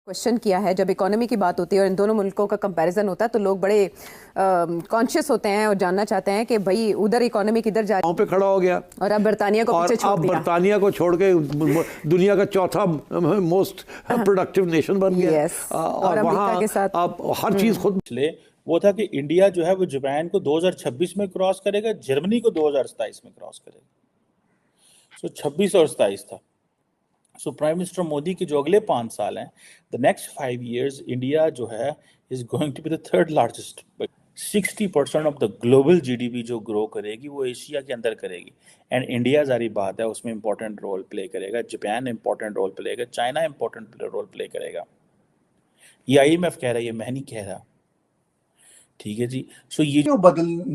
Question किया है। जब इकोनॉमी की बात होती है और इन दोनों मुल्कों का कंपैरिजन होता है तो लोग बड़े कॉन्शियस होते हैं और जानना चाहते हैं कि भाई उधर इकोनॉमी किधर जा रही पे खड़ा हो गया और अब बर्तानिया को पीछे छोड़ दिया। बर्तानिया को छोड़ के दुनिया का चौथा मोस्ट प्रोडक्टिव नेशन बन गया। और अमेरिका के साथ आप हर चीज खुद वो था कि इंडिया जो है वो जापान को 2026 में क्रॉस करेगा, जर्मनी को 2027 में क्रॉस करेगा। सो 26 और 27 था। सो प्राइम मिनिस्टर मोदी के जो अगले 5 साल हैं, द नेक्स्ट 5 years, इंडिया जो है is going to be the third largest. 60% of the global GDP जो ग्रो करेगी वो एशिया के अंदर करेगी। एंड इंडिया जारी बात है उसमें इंपॉर्टेंट रोल प्ले करेगा, जापान इंपॉर्टेंट रोल प्ले करेगा, चाइना इंपॉर्टेंट रोल प्ले करेगा। ये IMF कह रहा है, ये मैं नहीं कह रहा। ठीक है जी। सो ये जो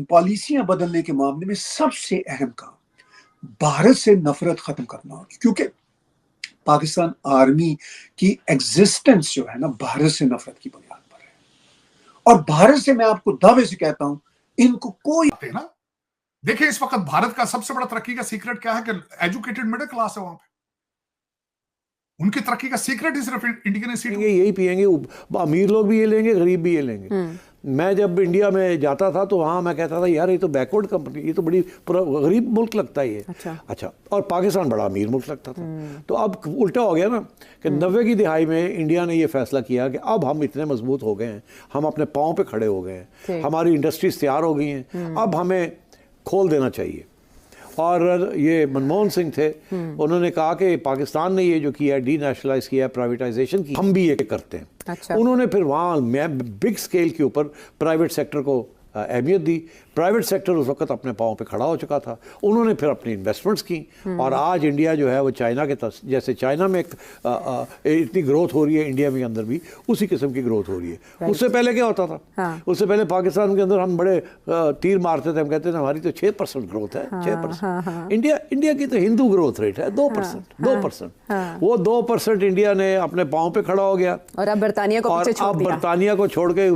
पॉलिसियां बदलने के मामले में सबसे अहम काम भारत से नफरत खत्म करना होगी, क्योंकि पाकिस्तान आर्मी की एग्जिस्टेंस जो है ना भारत से नफरत की बुनियाद पर है। और भारत से मैं आपको दावे से कहता हूं, इनको कोई ना देखिए, इस वक्त भारत का सबसे बड़ा तरक्की का सीक्रेट क्या है कि एजुकेटेड मिडिल क्लास है वहां पे। उनकी तरक्की का सीक्रेट ही सिर्फ इंडियन इंस्टीट्यूट। यही पिएंगे, अमीर लोग भी ये लेंगे, गरीब भी ये लेंगे। मैं जब इंडिया में जाता था तो वहाँ मैं कहता था यार ये तो बैकवर्ड कंपनी, ये तो बड़ी गरीब मुल्क लगता है ये। अच्छा। और पाकिस्तान बड़ा अमीर मुल्क लगता था। तो अब उल्टा हो गया ना कि 90 की दिहाई में इंडिया ने ये फैसला किया कि अब हम इतने मजबूत हो गए हैं, हम अपने पाँव पे खड़े हो गए हैं, हमारी इंडस्ट्रीज तैयार हो गई हैं, अब हमें खोल देना चाहिए। और ये मनमोहन सिंह थे, उन्होंने कहा कि पाकिस्तान ने ये जो किया है, डी नेशनलाइज किया है, प्राइवेटाइजेशन की, हम भी ये करते हैं। उन्होंने फिर वहाँ बिग स्केल के ऊपर प्राइवेट सेक्टर को अहमियत दी। प्राइवेट सेक्टर उस वक्त अपने पाँव पे खड़ा हो चुका था, उन्होंने फिर अपनी इन्वेस्टमेंट्स की और आज इंडिया जो है वो चाइना के जैसे चाइना में इतनी ग्रोथ हो रही है, इंडिया में अंदर भी उसी किस्म की ग्रोथ हो रही है। उससे पहले क्या होता था? उससे पहले पाकिस्तान के अंदर हम बड़े तीर मारते थे, हम कहते थे हमारी तो 6% ग्रोथ है। 6%। इंडिया की तो हिंदू ग्रोथ रेट है 2%। 2%। वो 2% इंडिया ने अपने पाँव पे खड़ा हो गया और अब बर्तानिया को पीछे छोड़ दिया। बर्तानिया को छोड़ के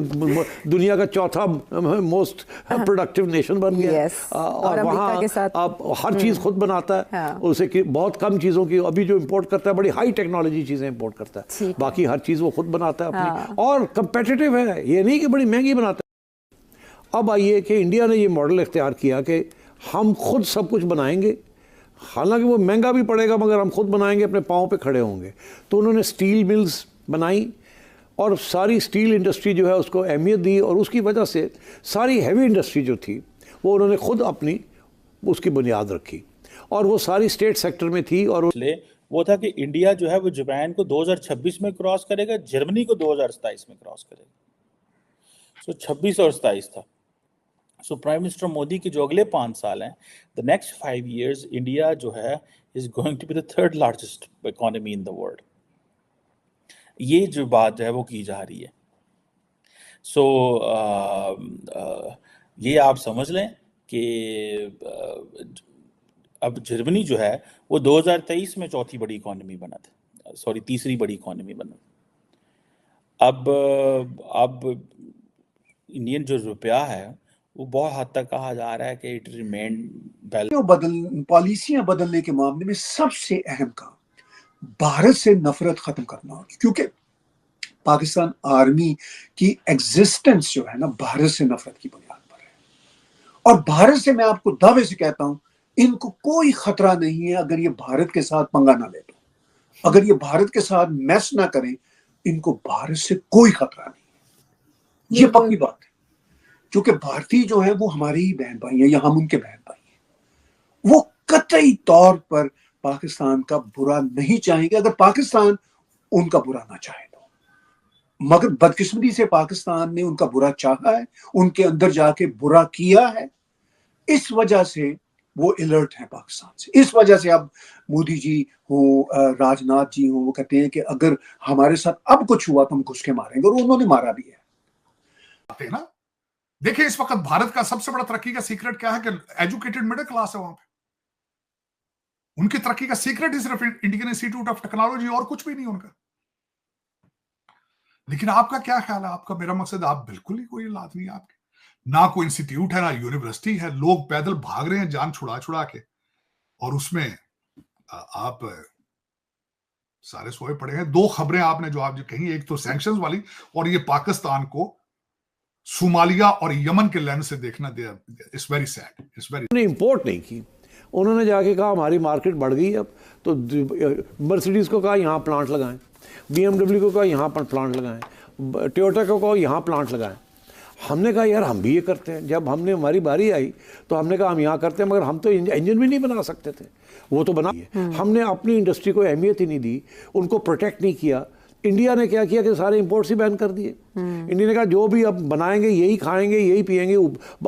दुनिया का चौथा मोस्ट प्रोडक्टिव नेशन बन गया। और वहाँ के साथ आप हर चीज खुद बनाता है। उसे बहुत कम चीजों की अभी जो इंपोर्ट करता है, बड़ी हाई टेक्नोलॉजी चीजें इंपोर्ट करता है, बाकी हर चीज वो खुद बनाता है अपनी। और कंपेटिटिव है, ये नहीं कि बड़ी महंगी बनाता है। अब आइए कि इंडिया ने ये मॉडल इख्तियार किया कि हम खुद सब कुछ बनाएंगे, हालांकि वो महंगा भी पड़ेगा मगर हम खुद बनाएंगे, अपने पाँव पे खड़े होंगे। तो उन्होंने स्टील मिल्स बनाई और सारी स्टील इंडस्ट्री जो है उसको अहमियत दी और उसकी वजह से सारी हैवी इंडस्ट्री जो थी वो उन्होंने खुद अपनी उसकी बुनियाद रखी और वो सारी स्टेट सेक्टर में थी। और वो था कि इंडिया जो है वो जापान को 2026 में क्रॉस करेगा, जर्मनी को 2027 में क्रॉस करेगा। सो 26 और 27 था। सो प्राइम मिनिस्टर मोदी के जो अगले 5 साल हैं, द नेक्स्ट 5 years, इंडिया जो है is going to be the third largest economy in the world. ये जो बात है वो की जा रही है। सो ये आप समझ लें कि अब जर्मनी जो है वो 2023 में चौथी बड़ी इकोनॉमी बना था, सॉरी तीसरी बड़ी इकोनॉमी बना। अब इंडियन जो रुपया है वो बहुत हद तक कहा जा रहा है कि इट रिमेन बैलेंस। पॉलिसियां बदलने के मामले में सबसे अहम काम भारत से नफरत खत्म करना होगी, क्योंकि पाकिस्तान आर्मी की एग्जिस्टेंस जो है ना भारत से नफरत की बुनियाद पर है। और भारत से मैं आपको दावे से कहता हूं, इनको कोई खतरा नहीं है अगर ये भारत के साथ पंगा ना ले तो, अगर ये भारत के साथ मैच ना करें, इनको भारत से कोई खतरा नहीं है। ये पक्की बात है, क्योंकि भारतीय जो है वो हमारे ही बहन भाई हैं या हम उनके बहन भाई हैं। वो कतई तौर पर पाकिस्तान का बुरा नहीं चाहेंगे अगर पाकिस्तान उनका बुरा ना चाहे तो। मगर बदकिस्मती से पाकिस्तान ने उनका बुरा चाहा है, उनके अंदर जाके बुरा किया है, इस वजह से वो अलर्ट है पाकिस्तान से। इस वजह से अब मोदी जी हो, राजनाथ जी हो, वो कहते हैं कि अगर हमारे साथ अब कुछ हुआ तो हम घुस के मारेंगे, और उन्होंने मारा भी है ना। देखिए, इस वक्त भारत का सबसे बड़ा तरक्की का सीक्रेट क्या है कि एजुकेटेड मिडिल क्लास है वहां पे। उनकी तरक्की का सीक्रेट ही सिर्फ इंडियन इंस्टीट्यूट ऑफ टेक्नोलॉजी, और कुछ भी नहीं उनका। लेकिन आपका क्या ख्याल है? आपका, मेरा मकसद, आप बिल्कुल ही कोई औलाद नहीं है आपकी, ना कोई इंस्टीट्यूट है, ना यूनिवर्सिटी है। लोग पैदल भाग रहे हैं जान छुड़ा छुड़ा के, और उसमें आप सारे सोए पड़े हैं। दो खबरें आपने जो आप जो कही, एक तो सैंक्शंस वाली और ये पाकिस्तान को सोमालिया और यमन के लेंस से देखना, it's very sad, it's very. उन्होंने इंपोर्ट नहीं की, उन्होंने जाके कहा हमारी मार्केट बढ़ गई अब, तो मर्सिडीज़ को कहा यहाँ प्लांट लगाएं, BMW को कहा यहाँ पर प्लांट लगाएं, टोयोटा को कहा यहाँ प्लांट लगाएं। हमने कहा यार हम भी ये करते हैं। जब हमने हमारी बारी आई तो हमने कहा हम यहाँ करते हैं, मगर हम तो इंजन भी नहीं बना सकते थे, वो तो बना। हमने अपनी इंडस्ट्री को अहमियत ही नहीं दी, उनको प्रोटेक्ट नहीं किया। इंडिया ने क्या किया कि सारे इंपोर्ट्स ही बैन कर दिए। इंडिया ने कहा जो भी अब बनाएंगे यही खाएंगे यही पिएंगे,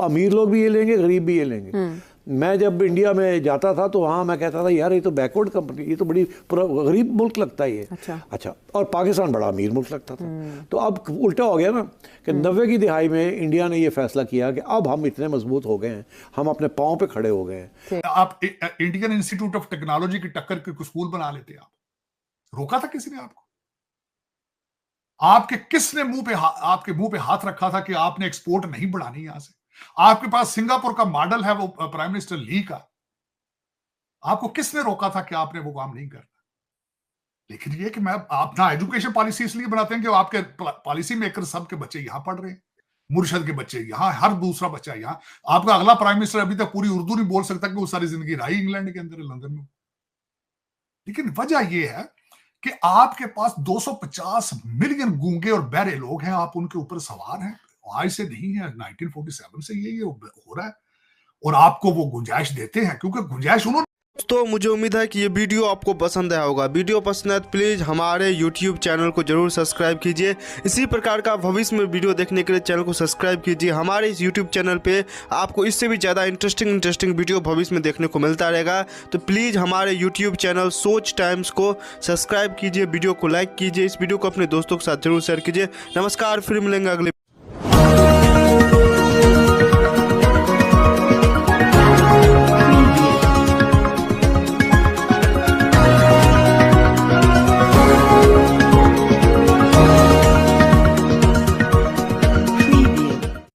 अमीर लोग भी ये लेंगे गरीब भी ये लेंगे। मैं जब इंडिया में जाता था तो वहाँ मैं कहता था यार ये तो बैकवर्ड कंपनी, ये तो बड़ी गरीब मुल्क लगता है ये। अच्छा और पाकिस्तान बड़ा अमीर मुल्क लगता था। तो अब उल्टा हो गया ना कि 90 की दिहाई में इंडिया ने ये फैसला किया कि अब हम इतने मजबूत हो गए हैं, हम अपने पाँव पे खड़े हो गए हैं। आप इंडियन इंस्टीट्यूट ऑफ टेक्नोलॉजी की टक्कर के स्कूल बना लेते, आप रोका था किसी ने आपको? आपके किसने आपके मुंह पे हाथ रखा था कि आपने एक्सपोर्ट नहीं बढ़ानी यहां से? आपके पास सिंगापुर का मॉडल है, वो प्राइम मिनिस्टर ली का, आपको किसने रोका था कि आपने वो काम नहीं करना? लेकिन ये कि मैं अपना एजुकेशन पॉलिसी इसलिए बनाते हैं कि आपके पॉलिसी मेकर सबके बच्चे यहां पढ़ रहे हैं, मुर्शद के बच्चे यहां, हर दूसरा बच्चा यहां। आपका अगला प्राइम मिनिस्टर अभी तक पूरी उर्दू नहीं बोल सकता कि वो सारी जिंदगी रही इंग्लैंड के अंदर, लंदन में। लेकिन वजह यह है कि आपके पास 250 मिलियन गूंगे और बहरे लोग हैं, आप उनके ऊपर सवार हैं। आज से नहीं है, 1947 से ये हो रहा है, और आपको वो गुंजाइश देते हैं क्योंकि गुंजाइश उन्होंने। दोस्तों मुझे उम्मीद है कि ये वीडियो आपको पसंद आया होगा। वीडियो पसंद है तो प्लीज़ हमारे YouTube चैनल को जरूर सब्सक्राइब कीजिए। इसी प्रकार का भविष्य में वीडियो देखने के लिए चैनल को सब्सक्राइब कीजिए। हमारे इस YouTube चैनल पे आपको इससे भी ज़्यादा इंटरेस्टिंग वीडियो भविष्य में देखने को मिलता रहेगा। तो प्लीज़ हमारे YouTube चैनल सोच टाइम्स को सब्सक्राइब कीजिए, वीडियो को लाइक कीजिए, इस वीडियो को अपने दोस्तों के साथ जरूर शेयर कीजिए। नमस्कार, फिर मिलेंगे अगले